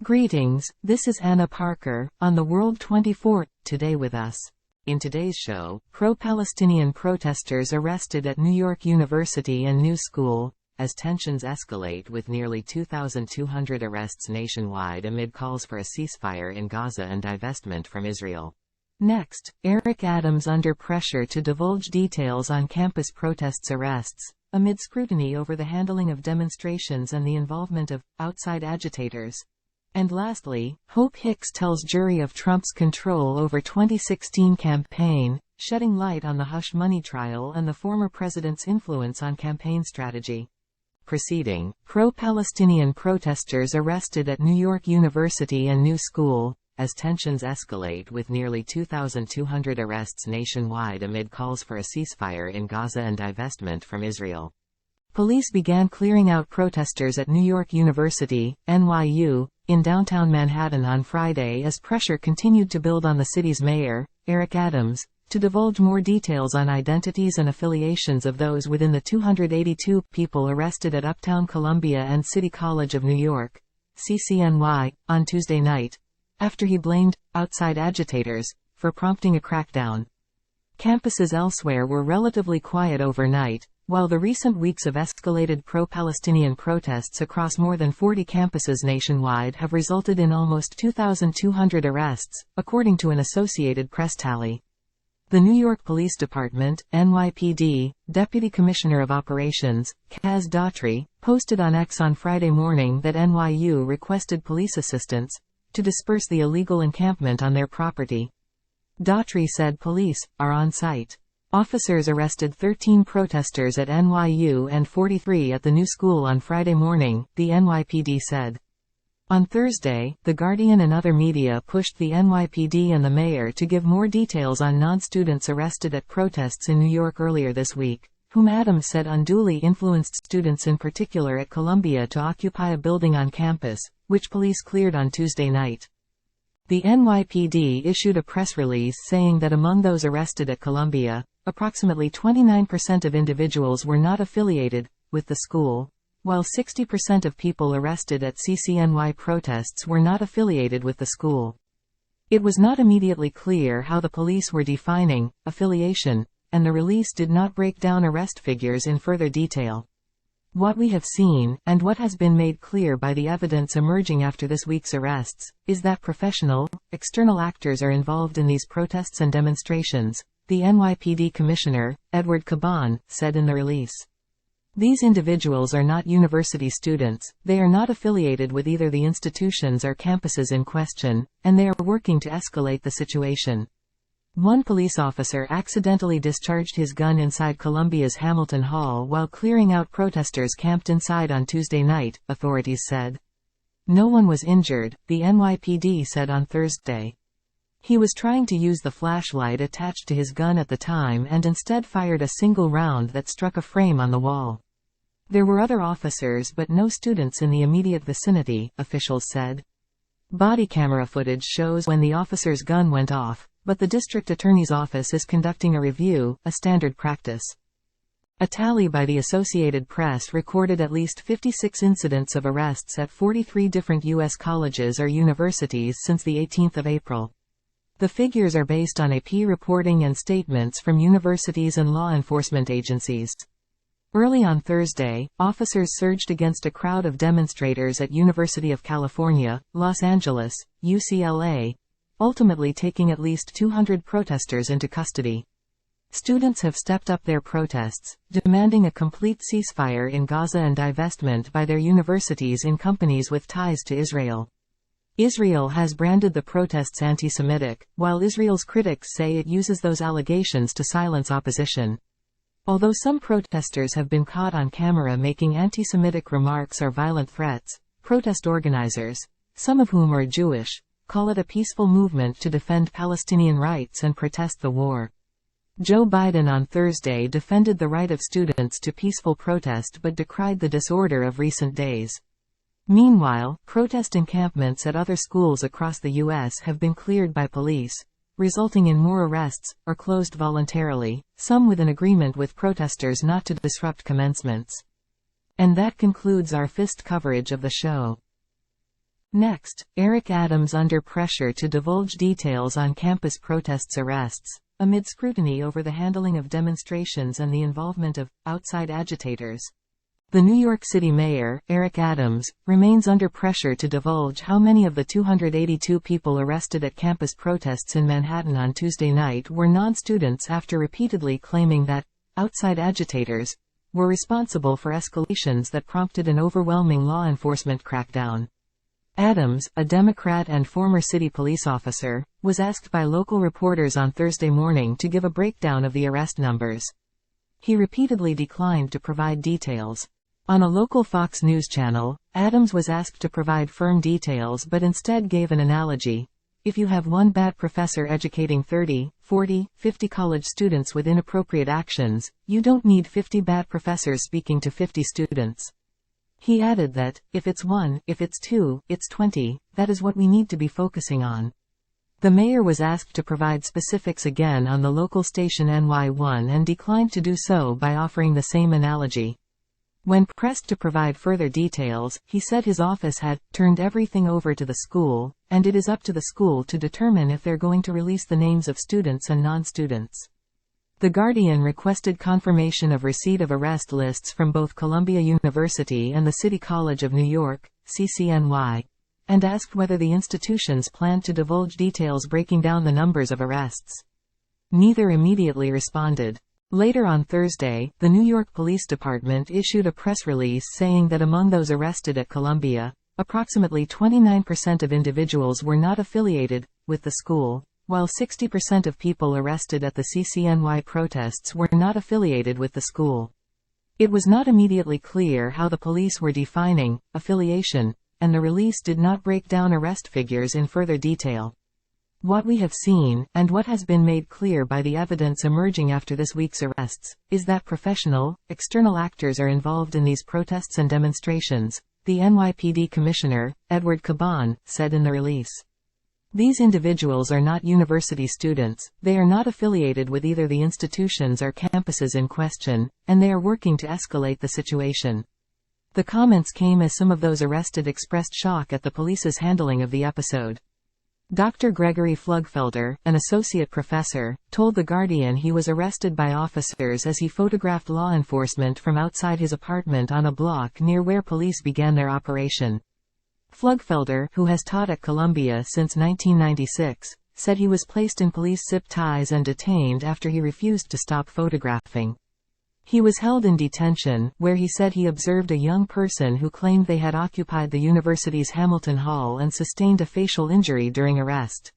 Greetings, this is Anna Parker, on the World 24, today with us. In today's show, pro-Palestinian protesters arrested at New York University and New School, as tensions escalate with nearly 2,200 arrests nationwide amid calls for a ceasefire in Gaza and divestment from Israel. Next, Eric Adams under pressure to divulge details on campus protests arrests, amid scrutiny over the handling of demonstrations and the involvement of outside agitators. And lastly, Hope Hicks tells jury of Trump's control over 2016 campaign, shedding light on the hush money trial and the former president's influence on campaign strategy. Preceding, pro-Palestinian protesters arrested at New York University and New School, as tensions escalate with nearly 2,200 arrests nationwide amid calls for a ceasefire in Gaza and divestment from Israel. Police began clearing out protesters at New York University, NYU, in downtown Manhattan on Friday as pressure continued to build on the city's mayor, Eric Adams, to divulge more details on identities and affiliations of those within the 282 people arrested at Uptown Columbia and City College of New York, CCNY, on Tuesday night, after he blamed outside agitators for prompting a crackdown. Campuses elsewhere were relatively quiet overnight, while the recent weeks of escalated pro-Palestinian protests across more than 40 campuses nationwide have resulted in almost 2,200 arrests, according to an Associated Press tally. The New York Police Department, NYPD, Deputy Commissioner of Operations, Kaz Daughtry, posted on X on Friday morning that NYU requested police assistance to disperse the illegal encampment on their property. Daughtry said police are on site. Officers arrested 13 protesters at NYU and 43 at the New School on Friday morning, the NYPD said. On Thursday, The Guardian and other media pushed the NYPD and the mayor to give more details on non-students arrested at protests in New York earlier this week, whom Adams said unduly influenced students in particular at Columbia to occupy a building on campus, which police cleared on Tuesday night. The NYPD issued a press release saying that among those arrested at Columbia, approximately 29% of individuals were not affiliated with the school, while 60% of people arrested at CCNY protests were not affiliated with the school. It was not immediately clear how the police were defining affiliation, and the release did not break down arrest figures in further detail. What we have seen, and what has been made clear by the evidence emerging after this week's arrests, is that professional, external actors are involved in these protests and demonstrations, the NYPD Commissioner, Edward Caban, said in the release. These individuals are not university students, they are not affiliated with either the institutions or campuses in question, and they are working to escalate the situation. One police officer accidentally discharged his gun inside Columbia's Hamilton Hall while clearing out protesters camped inside on Tuesday night, authorities said. No one was injured, the NYPD said on Thursday. He was trying to use the flashlight attached to his gun at the time and instead fired a single round that struck a frame on the wall. There were other officers but no students in the immediate vicinity, officials said. Body camera footage shows when the officer's gun went off, but the district attorney's office is conducting a review, a standard practice. A tally by the Associated Press recorded at least 56 incidents of arrests at 43 different U.S. colleges or universities since the 18th of April. The figures are based on AP reporting and statements from universities and law enforcement agencies. Early on Thursday, officers surged against a crowd of demonstrators at University of California, Los Angeles, UCLA, ultimately taking at least 200 protesters into custody. Students have stepped up their protests, demanding a complete ceasefire in Gaza and divestment by their universities in companies with ties to Israel. Israel has branded the protests anti-Semitic, while Israel's critics say it uses those allegations to silence opposition. Although some protesters have been caught on camera making anti-Semitic remarks or violent threats, protest organizers, some of whom are Jewish, call it a peaceful movement to defend Palestinian rights and protest the war. Joe Biden on Thursday defended the right of students to peaceful protest but decried the disorder of recent days. Meanwhile, protest encampments at other schools across the U.S. have been cleared by police, resulting in more arrests, or closed voluntarily, some with an agreement with protesters not to disrupt commencements. And that concludes our FIST coverage of the show. Next, Eric Adams under pressure to divulge details on campus protests arrests, amid scrutiny over the handling of demonstrations and the involvement of outside agitators. The New York City mayor, Eric Adams, remains under pressure to divulge how many of the 282 people arrested at campus protests in Manhattan on Tuesday night were non-students after repeatedly claiming that outside agitators were responsible for escalations that prompted an overwhelming law enforcement crackdown. Adams, a Democrat and former city police officer, was asked by local reporters on Thursday morning to give a breakdown of the arrest numbers. He repeatedly declined to provide details. On a local Fox News channel, Adams was asked to provide firm details but instead gave an analogy. If you have one bad professor educating 30, 40, 50 college students with inappropriate actions, you don't need 50 bad professors speaking to 50 students. He added that, if it's 1, if it's 2, it's 20, that is what we need to be focusing on. The mayor was asked to provide specifics again on the local station NY1 and declined to do so by offering the same analogy. When pressed to provide further details, he said his office had turned everything over to the school, and it is up to the school to determine if they're going to release the names of students and non-students. The Guardian requested confirmation of receipt of arrest lists from both Columbia University and the City College of New York, CCNY, and asked whether the institutions planned to divulge details breaking down the numbers of arrests. Neither immediately responded. Later on Thursday, the New York Police Department issued a press release saying that among those arrested at Columbia, approximately 29% of individuals were not affiliated with the school, while 60% of people arrested at the CCNY protests were not affiliated with the school. It was not immediately clear how the police were defining affiliation, and the release did not break down arrest figures in further detail. What we have seen, and what has been made clear by the evidence emerging after this week's arrests, is that professional, external actors are involved in these protests and demonstrations, the NYPD Commissioner, Edward Caban, said in the release. These individuals are not university students, they are not affiliated with either the institutions or campuses in question, and they are working to escalate the situation. The comments came as some of those arrested expressed shock at the police's handling of the episode. Dr. Gregory Flugfelder, an associate professor, told The Guardian he was arrested by officers as he photographed law enforcement from outside his apartment on a block near where police began their operation. Flugfelder, who has taught at Columbia since 1996, said he was placed in police zip ties and detained after he refused to stop photographing. He was held in detention, where he said he observed a young person who claimed they had occupied the university's Hamilton Hall and sustained a facial injury during arrest.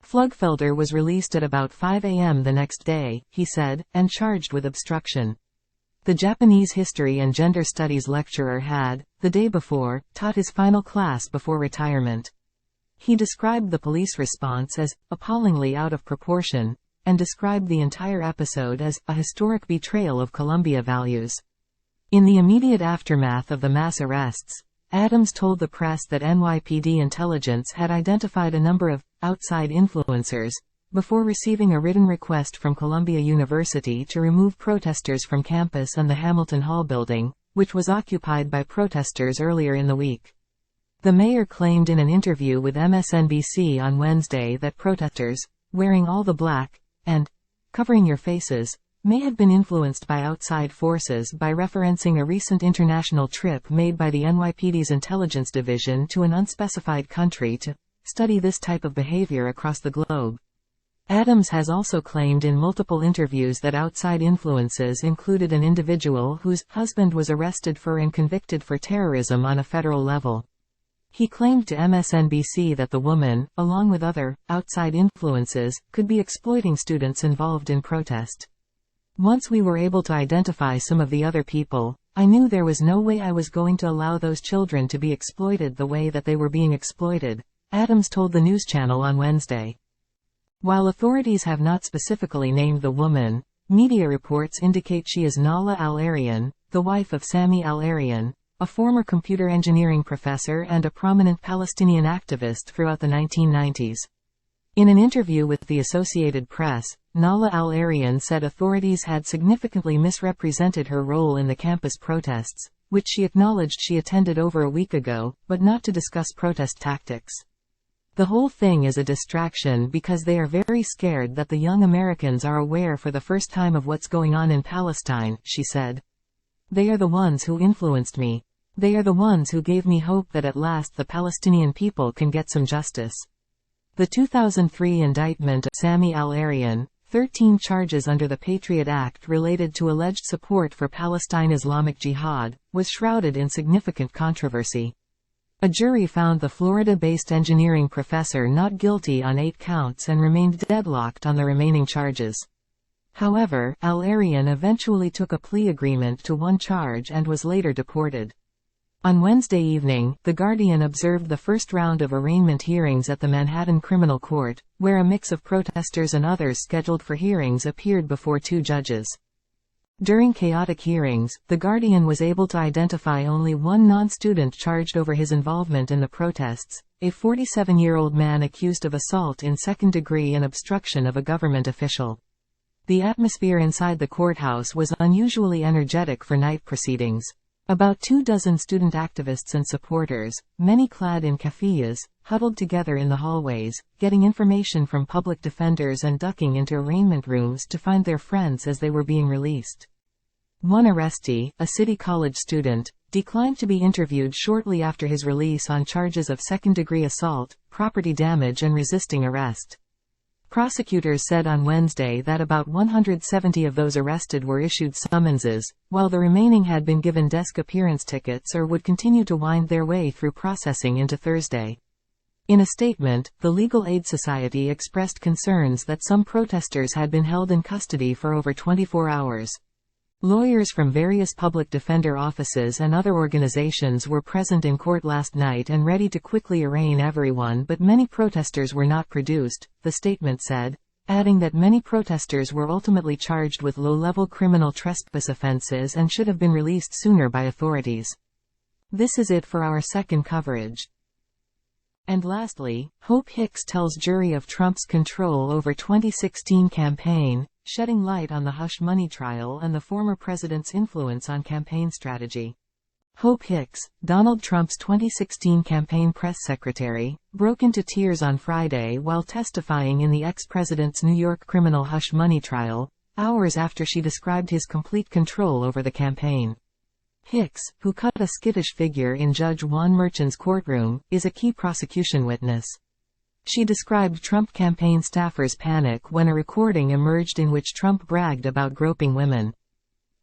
Flugfelder was released at about 5 a.m. the next day, he said, and charged with obstruction. The Japanese history and gender studies lecturer had, the day before, taught his final class before retirement. He described the police response as appallingly out of proportion, and described the entire episode as a historic betrayal of Columbia values. In the immediate aftermath of the mass arrests, Adams told the press that NYPD intelligence had identified a number of outside influencers before receiving a written request from Columbia University to remove protesters from campus and the Hamilton Hall building, which was occupied by protesters earlier in the week. The mayor claimed in an interview with MSNBC on Wednesday that protesters, wearing all the black, and covering your faces, may have been influenced by outside forces by referencing a recent international trip made by the NYPD's intelligence division to an unspecified country to study this type of behavior across the globe. Adams has also claimed in multiple interviews that outside influences included an individual whose husband was arrested for and convicted for terrorism on a federal level. He claimed to MSNBC that the woman, along with other outside influences, could be exploiting students involved in protest. Once we were able to identify some of the other people, I knew there was no way I was going to allow those children to be exploited the way that they were being exploited, Adams told the news channel on Wednesday. While authorities have not specifically named the woman, media reports indicate she is Nahla Al-Arian, the wife of Sami Al-Arian, a former computer engineering professor and a prominent Palestinian activist throughout the 1990s. In an interview with the Associated Press, Nahla Al-Arian said authorities had significantly misrepresented her role in the campus protests, which she acknowledged she attended over a week ago, but not to discuss protest tactics. The whole thing is a distraction because they are very scared that the young Americans are aware for the first time of what's going on in Palestine, she said. They are the ones who influenced me. They are the ones who gave me hope that at last the Palestinian people can get some justice. The 2003 indictment of Sami al-Arian, 13 charges under the Patriot Act related to alleged support for Palestine Islamic Jihad, was shrouded in significant controversy. A jury found the Florida-based engineering professor not guilty on 8 counts and remained deadlocked on the remaining charges. However, al-Arian eventually took a plea agreement to 1 charge and was later deported. On Wednesday evening, The Guardian observed the first round of arraignment hearings at the Manhattan Criminal Court, where a mix of protesters and others scheduled for hearings appeared before 2 judges. During chaotic hearings, The Guardian was able to identify only 1 non-student charged over his involvement in the protests, a 47-year-old man accused of assault in second degree and obstruction of a government official. The atmosphere inside the courthouse was unusually energetic for night proceedings. About 24 student activists and supporters, many clad in keffiyehs, huddled together in the hallways, getting information from public defenders and ducking into arraignment rooms to find their friends as they were being released. One arrestee, a City College student, declined to be interviewed shortly after his release on charges of second-degree assault, property damage and resisting arrest. Prosecutors said on Wednesday that about 170 of those arrested were issued summonses, while the remaining had been given desk appearance tickets or would continue to wind their way through processing into Thursday. In a statement, the Legal Aid Society expressed concerns that some protesters had been held in custody for over 24 hours. Lawyers from various public defender offices and other organizations were present in court last night and ready to quickly arraign everyone, but many protesters were not produced, the statement said, adding that many protesters were ultimately charged with low-level criminal trespass offenses and should have been released sooner by authorities. This is it for our second coverage. And lastly, Hope Hicks tells jury of Trump's control over 2016 campaign, shedding light on the hush money trial and the former president's influence on campaign strategy. Hope Hicks, Donald Trump's 2016 campaign press secretary, broke into tears on Friday while testifying in the ex-president's New York criminal hush money trial, hours after she described his complete control over the campaign. Hicks, who cut a skittish figure in Judge Juan Merchan's courtroom, is a key prosecution witness. She described Trump campaign staffers' panic when a recording emerged in which Trump bragged about groping women.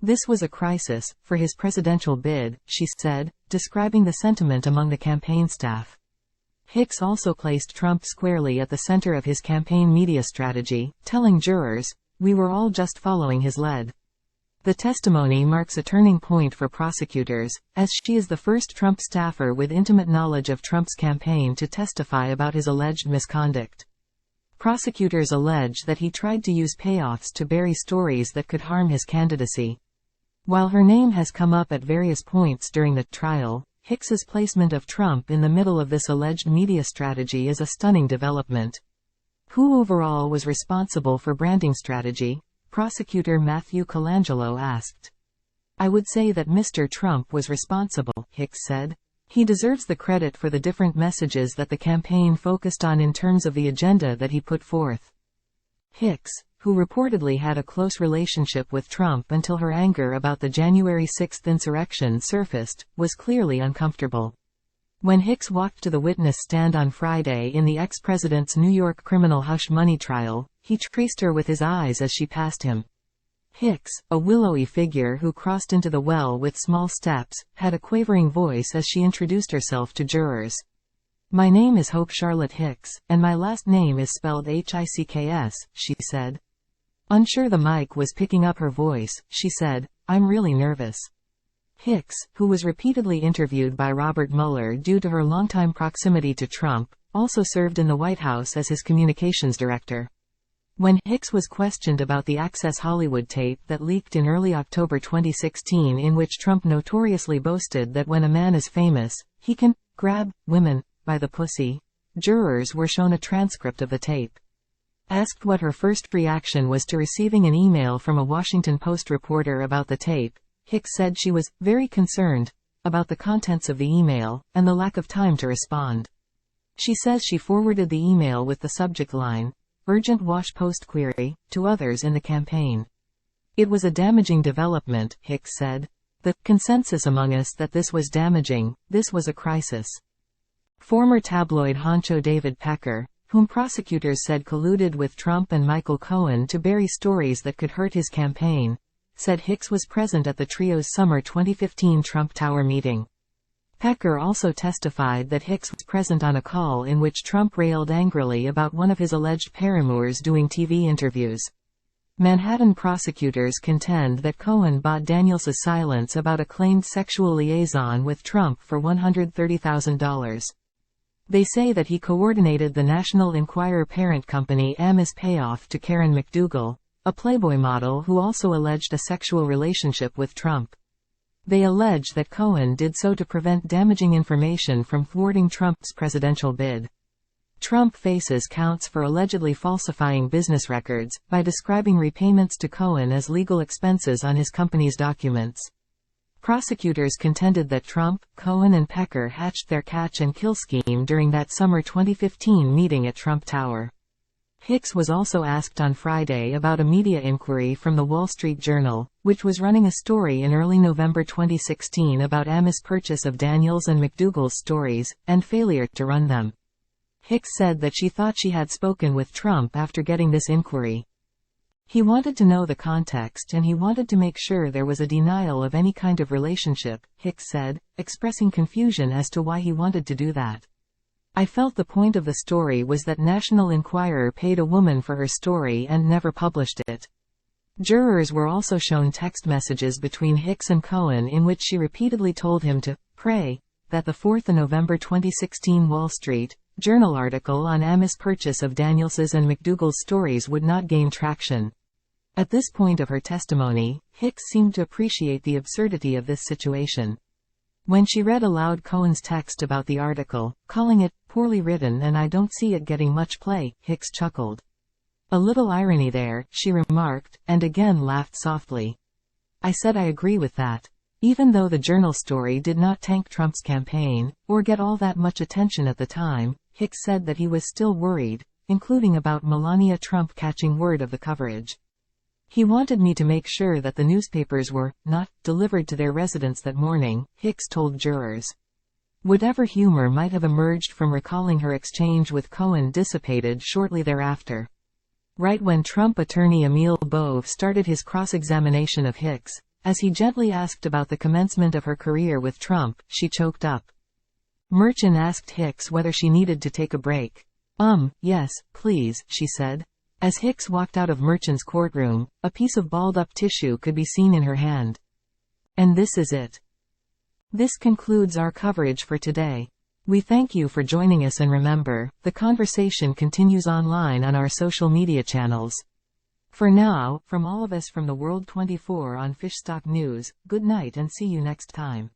This was a crisis for his presidential bid, she said, describing the sentiment among the campaign staff. Hicks also placed Trump squarely at the center of his campaign media strategy, telling jurors, "We were all just following his lead." The testimony marks a turning point for prosecutors, as she is the first Trump staffer with intimate knowledge of Trump's campaign to testify about his alleged misconduct. Prosecutors allege that he tried to use payoffs to bury stories that could harm his candidacy. While her name has come up at various points during the trial, Hicks's placement of Trump in the middle of this alleged media strategy is a stunning development. Who overall was responsible for branding strategy? Prosecutor Matthew Colangelo asked. "I would say that Mr. Trump was responsible," Hicks said. "He deserves the credit for the different messages that the campaign focused on in terms of the agenda that he put forth." Hicks, who reportedly had a close relationship with Trump until her anger about the January 6 insurrection surfaced, was clearly uncomfortable. When Hicks walked to the witness stand on Friday in the ex-president's New York criminal hush money trial, he traced her with his eyes as she passed him. Hicks, a willowy figure who crossed into the well with small steps, had a quavering voice as she introduced herself to jurors. "My name is Hope Charlotte Hicks, and my last name is spelled Hicks," she said. Unsure the mic was picking up her voice, she said, "I'm really nervous." Hicks, who was repeatedly interviewed by Robert Mueller due to her longtime proximity to Trump, also served in the White House as his communications director. When Hicks was questioned about the Access Hollywood tape that leaked in early October 2016 in which Trump notoriously boasted that when a man is famous, he can grab women by the pussy, jurors were shown a transcript of the tape. Asked what her first reaction was to receiving an email from a Washington Post reporter about the tape, Hicks said she was very concerned, about the contents of the email, and the lack of time to respond. She says she forwarded the email with the subject line, "Urgent Wash Post Query," to others in the campaign. "It was a damaging development," Hicks said. "The consensus among us that this was damaging, this was a crisis." Former tabloid honcho David Pecker, whom prosecutors said colluded with Trump and Michael Cohen to bury stories that could hurt his campaign, said Hicks was present at the trio's summer 2015 Trump Tower meeting. Pecker also testified that Hicks was present on a call in which Trump railed angrily about one of his alleged paramours doing TV interviews. Manhattan prosecutors contend that Cohen bought Daniels' silence about a claimed sexual liaison with Trump for $130,000. They say that he coordinated the National Enquirer parent company Amis payoff to Karen McDougal, a Playboy model who also alleged a sexual relationship with Trump. They allege that Cohen did so to prevent damaging information from thwarting Trump's presidential bid. Trump faces counts for allegedly falsifying business records by describing repayments to Cohen as legal expenses on his company's documents. Prosecutors contended that Trump, Cohen and Pecker hatched their catch-and-kill scheme during that summer 2015 meeting at Trump Tower. Hicks was also asked on Friday about a media inquiry from The Wall Street Journal, which was running a story in early November 2016 about Amis' purchase of Daniels and McDougal's stories, and failure to run them. Hicks said that she thought she had spoken with Trump after getting this inquiry. He wanted to know the context and he wanted to make sure there was a denial of any kind of relationship, Hicks said, expressing confusion as to why he wanted to do that. "I felt the point of the story was that National Enquirer paid a woman for her story and never published it." Jurors were also shown text messages between Hicks and Cohen in which she repeatedly told him to pray that the 4th November 2016 Wall Street Journal article on Amis' purchase of Daniels's and McDougal's stories would not gain traction. At this point of her testimony, Hicks seemed to appreciate the absurdity of this situation. When she read aloud Cohen's text about the article, calling it poorly written and "I don't see it getting much play," Hicks chuckled. "A little irony there," she remarked, and again laughed softly. "I said I agree with that." Even though the Journal story did not tank Trump's campaign, or get all that much attention at the time, Hicks said that he was still worried, including about Melania Trump catching word of the coverage. "He wanted me to make sure that the newspapers were not delivered to their residence that morning," Hicks told jurors. Whatever humor might have emerged from recalling her exchange with Cohen dissipated shortly thereafter. Right when Trump attorney Emil Bove started his cross-examination of Hicks, as he gently asked about the commencement of her career with Trump, she choked up. Merchant asked Hicks whether she needed to take a break. Yes, please," she said. As Hicks walked out of Merchant's courtroom, a piece of balled-up tissue could be seen in her hand. And this is it. This concludes our coverage for today. We thank you for joining us, and remember, the conversation continues online on our social media channels. For now, from all of us from the World 24 on Fishstock News, good night and see you next time.